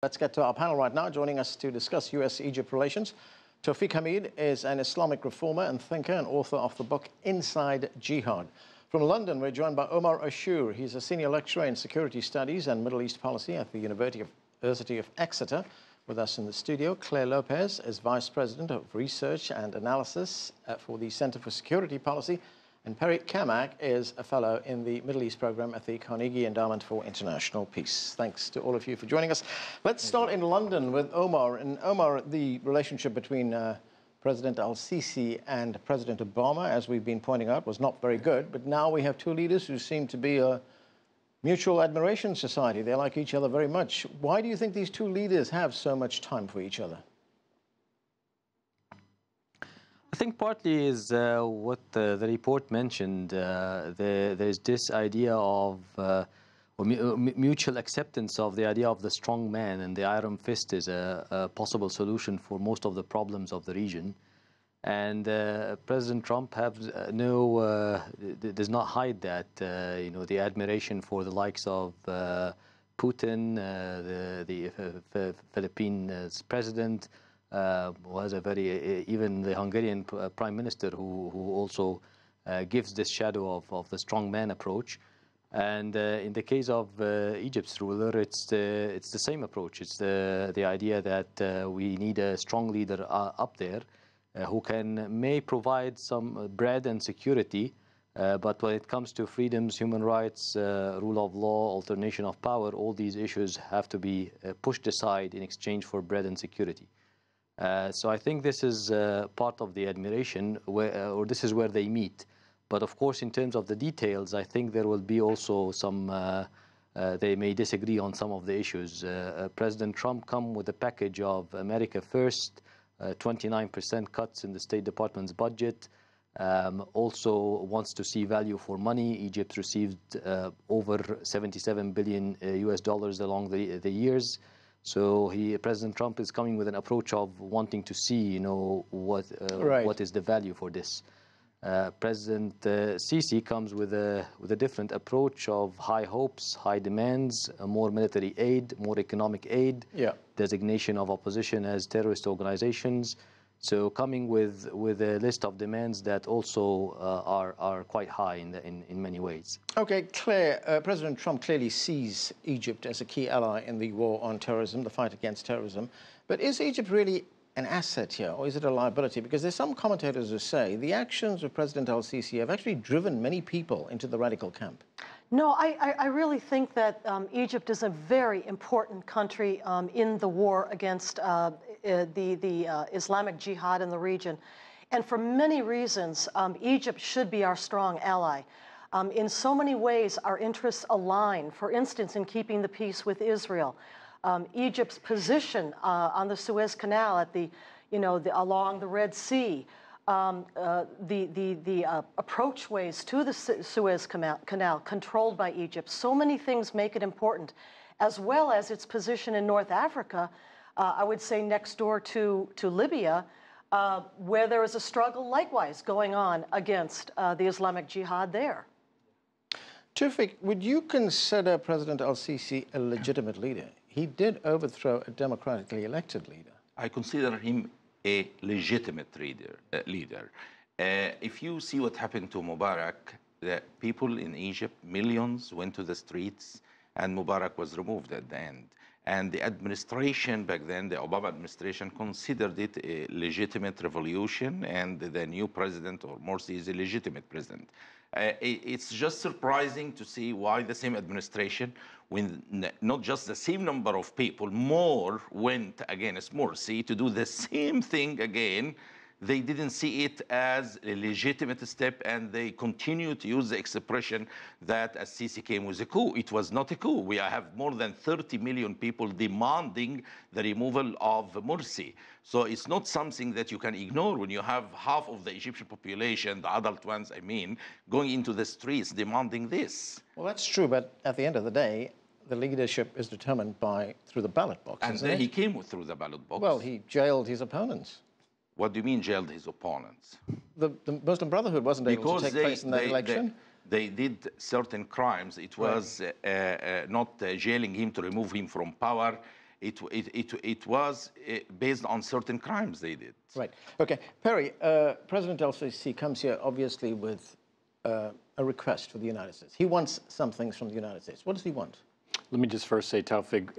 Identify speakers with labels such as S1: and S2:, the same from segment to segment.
S1: Let's get to our panel right now. Joining us to discuss U.S.-Egypt relations, Tawfik Hamid is an Islamic reformer and thinker and author of the book Inside Jihad. From London, we're joined by Omar Ashour. He's a senior lecturer in security studies and Middle East policy at the University of Exeter. With us in the studio, Clare Lopez is Vice President of Research and Analysis for the Center for Security Policy. And Cammack is a fellow in the Middle East program at the Carnegie Endowment for International Peace. Thanks to all of you for joining us. Let's start in London with Omar. And Omar, the relationship between President El-Sisi and President Obama, as we've been pointing out, was not very good. But now we have two leaders who seem to be a mutual admiration society. They like each other very much. Why do you think these two leaders have so much time for each other?
S2: I think partly is what the report mentioned. There's this idea of mutual acceptance of the idea of the strong man, and the iron fist is a possible solution for most of the problems of the region. And President Trump does not hide that. The admiration for the likes of Putin, the Philippines president, was even the Hungarian prime minister who also gives this shadow of the strong man approach. And in the case of Egypt's ruler, it's the same approach. It's the idea that we need a strong leader up there who may provide some bread and security, but when it comes to freedoms, human rights, rule of law, alternation of power, all these issues have to be pushed aside in exchange for bread and security. So I think this is part of the admiration, or this is where they meet. But of course, in terms of the details, I think there will be also some, they may disagree on some of the issues. President Trump come with a package of America First, 29% cuts in the State Department's budget, also wants to see value for money. Egypt received over 77 billion US dollars along the years. So President Trump is coming with an approach of wanting to see, what is the value for this. President Sisi comes with a different approach of high hopes, high demands, more military aid, more economic aid, designation of opposition as terrorist organizations. So coming with a list of demands that also are quite high in many ways. Okay,
S1: Claire, President Trump clearly sees Egypt as a key ally in the war on terrorism, the fight against terrorism. But is Egypt really an asset here, or is it a liability? Because there's some commentators who say the actions of President El-Sisi have actually driven many people into the radical camp.
S3: No, I really think that Egypt is a very important country in the war against the Islamic Jihad in the region. And for many reasons, Egypt should be our strong ally. In so many ways, our interests align. For instance, in keeping the peace with Israel. Egypt's position on the Suez Canal along the Red Sea, the approachways to the Suez Canal controlled by Egypt. So many things make it important, as well as its position in North Africa, I would say next door to Libya, where there is a struggle likewise going on against the Islamic Jihad there.
S1: Tawfik, would you consider President El-Sisi a legitimate leader? He did overthrow a democratically elected leader.
S4: I consider him a legitimate leader. If you see what happened to Mubarak, the people in Egypt, millions went to the streets, and Mubarak was removed at the end. And the administration back then, the Obama administration, considered it a legitimate revolution, and the new president, or Morsi, is a legitimate president. It's just surprising to see why the same administration, when not just the same number of people, more went against Morsi to do the same thing again. They didn't see it as a legitimate step, and they continue to use the expression that El-Sisi came with a coup. It was not a coup. We have more than 30 million people demanding the removal of Morsi. So it's not something that you can ignore when you have half of the Egyptian population, the adult ones, going into the streets demanding this.
S1: Well, that's true, but at the end of the day, the leadership is determined through the ballot box.
S4: And then he came through the ballot box.
S1: Well, he jailed his opponents.
S4: What do you mean jailed his opponents?
S1: The Muslim Brotherhood wasn't able to take place in that election.
S4: They did certain crimes. It was not jailing him to remove him from power. it was based on certain crimes they did.
S1: Right. Okay. Perry, President El-Sisi comes here obviously with a request for the United States. He wants some things from the United States. What does he want?
S5: Let me just first say, Tawfik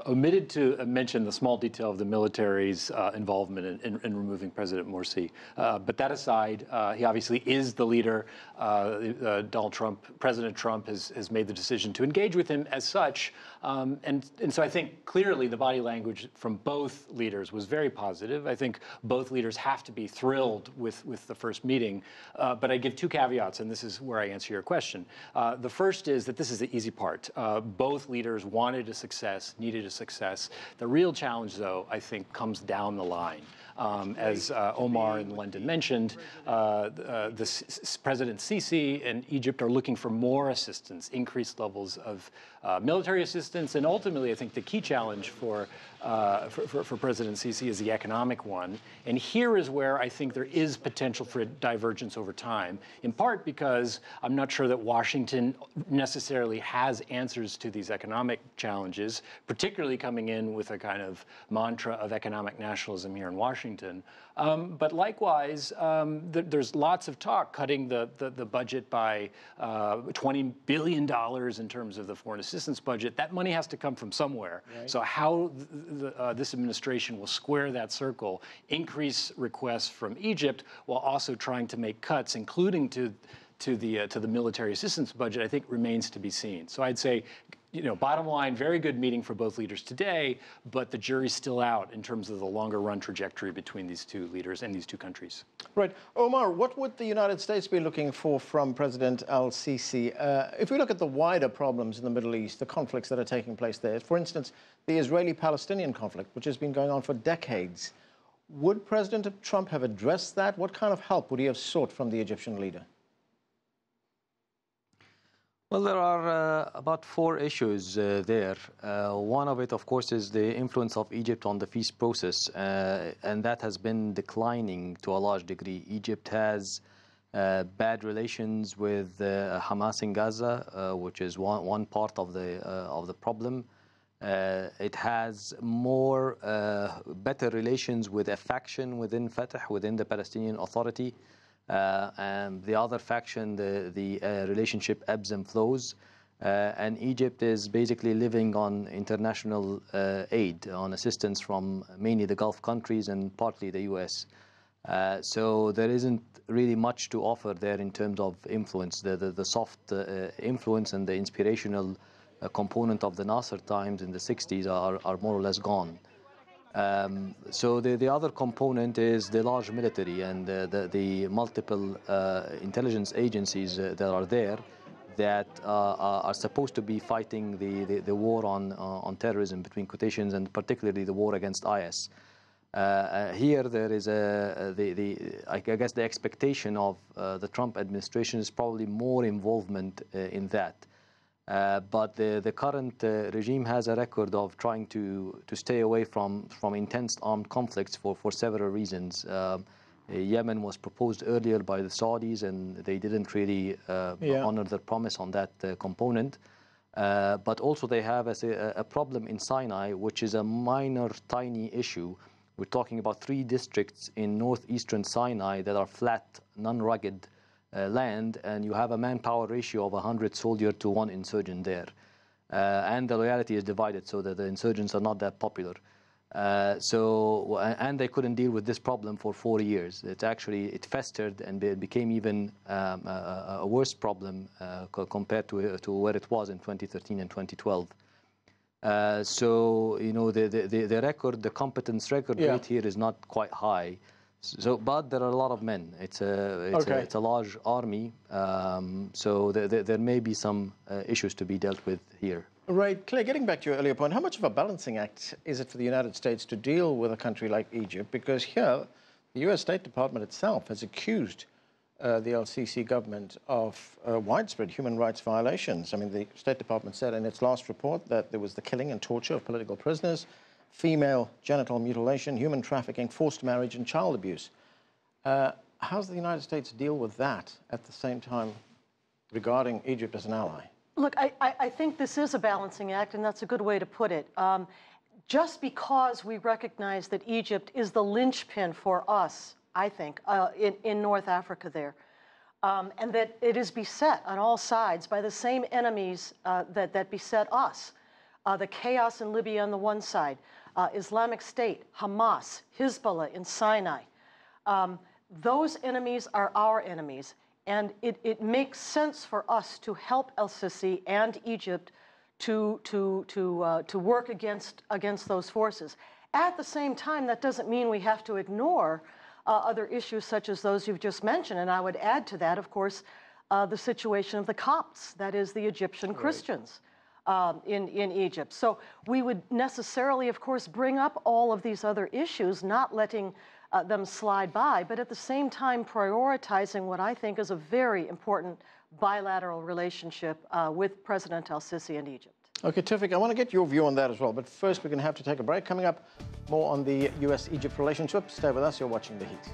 S5: omitted to mention the small detail of the military's involvement in removing President Morsi. But that aside, he obviously is the leader. Donald Trump, President Trump, has made the decision to engage with him as such. And so I think clearly the body language from both leaders was very positive. I think both leaders have to be thrilled with the first meeting. But I give two caveats, and this is where I answer your question. The first is that this is the easy part. Both leaders wanted a success, needed a success. The real challenge, though, I think, comes down the line. As Omar in London mentioned, President Sisi and Egypt are looking for more assistance, increased levels of military assistance, and ultimately, I think the key challenge for President Sisi is the economic one. And here is where I think there is potential for a divergence over time, in part because I'm not sure that Washington necessarily has answers to these economic challenges, particularly coming in with a kind of mantra of economic nationalism here in Washington. But likewise, there's lots of talk cutting the budget by $20 billion in terms of the foreign assistance budget. That money has to come from somewhere. Right. So how this administration will square that circle, increase requests from Egypt, while also trying to make cuts, including to the military assistance budget, I think remains to be seen. So I'd say, bottom line, very good meeting for both leaders today, but the jury's still out in terms of the longer run trajectory between these two leaders and these two countries.
S1: Right. Omar, what would the United States be looking for from President El-Sisi? If we look at the wider problems in the Middle East, the conflicts that are taking place there, for instance, the Israeli-Palestinian conflict, which has been going on for decades, would President Trump have addressed that? What kind of help would he have sought from the Egyptian leader?
S2: Well, there are about four issues there. One of it, of course, is the influence of Egypt on the peace process, and that has been declining to a large degree. Egypt has bad relations with Hamas in Gaza, which is one part of the problem. It has better relations with a faction within Fattah, within the Palestinian Authority. And the other faction, the relationship ebbs and flows. And Egypt is basically living on international aid, on assistance from mainly the Gulf countries and partly the U.S. So there isn't really much to offer there in terms of influence. The soft influence and the inspirational component of the Nasser times in the 60s are more or less gone. So the other component is the large military and the multiple intelligence agencies that are there that are supposed to be fighting the war on terrorism, between quotations, and particularly the war against IS. Here there is I guess the expectation of the Trump administration is probably more involvement in that. But the current regime has a record of trying to stay away from intense armed conflicts for several reasons. Yemen was proposed earlier by the Saudis, and they didn't really honor their promise on that component. But also they have a problem in Sinai, which is a minor, tiny issue. We're talking about 3 districts in northeastern Sinai that are flat, non-rugged land, and you have a manpower ratio of 100 soldiers to 1 insurgent there. And the loyalty is divided so that the insurgents are not that popular. And they couldn't deal with this problem for 4 years. It festered and it became even a worse problem compared to where it was in 2013 and 2012. So, the record, the competence record rate here is not quite high. But there are a lot of men. It's a large army, so there may be some issues to be dealt with here.
S1: Right. Claire, getting back to your earlier point, how much of a balancing act is it for the United States to deal with a country like Egypt? Because here, the U.S. State Department itself has accused the El-Sisi government of widespread human rights violations. I mean, the State Department said in its last report that there was the killing and torture of political prisoners, female genital mutilation, human trafficking, forced marriage, and child abuse. How does the United States deal with that at the same time regarding Egypt as an ally?
S3: Look, I think this is a balancing act, and that's a good way to put it. just because we recognize that Egypt is the linchpin for us, I think, in North Africa there, and that it is beset on all sides by the same enemies that beset us. The chaos in Libya on the one side, Islamic State, Hamas, Hezbollah in Sinai. Those enemies are our enemies, and it makes sense for us to help El-Sisi and Egypt to work against those forces. At the same time, that doesn't mean we have to ignore other issues such as those you've just mentioned, and I would add to that, of course, the situation of the Copts, that is the Egyptian Christians in Egypt. So we would necessarily, of course, bring up all of these other issues, not letting them slide by, but at the same time prioritizing what I think is a very important bilateral relationship with President El-Sisi and Egypt.
S1: Okay, Tawfik, I want to get your view on that as well, but first we're going to have to take a break. Coming up, more on the U.S.-Egypt relationship. Stay with us, you're watching The Heat.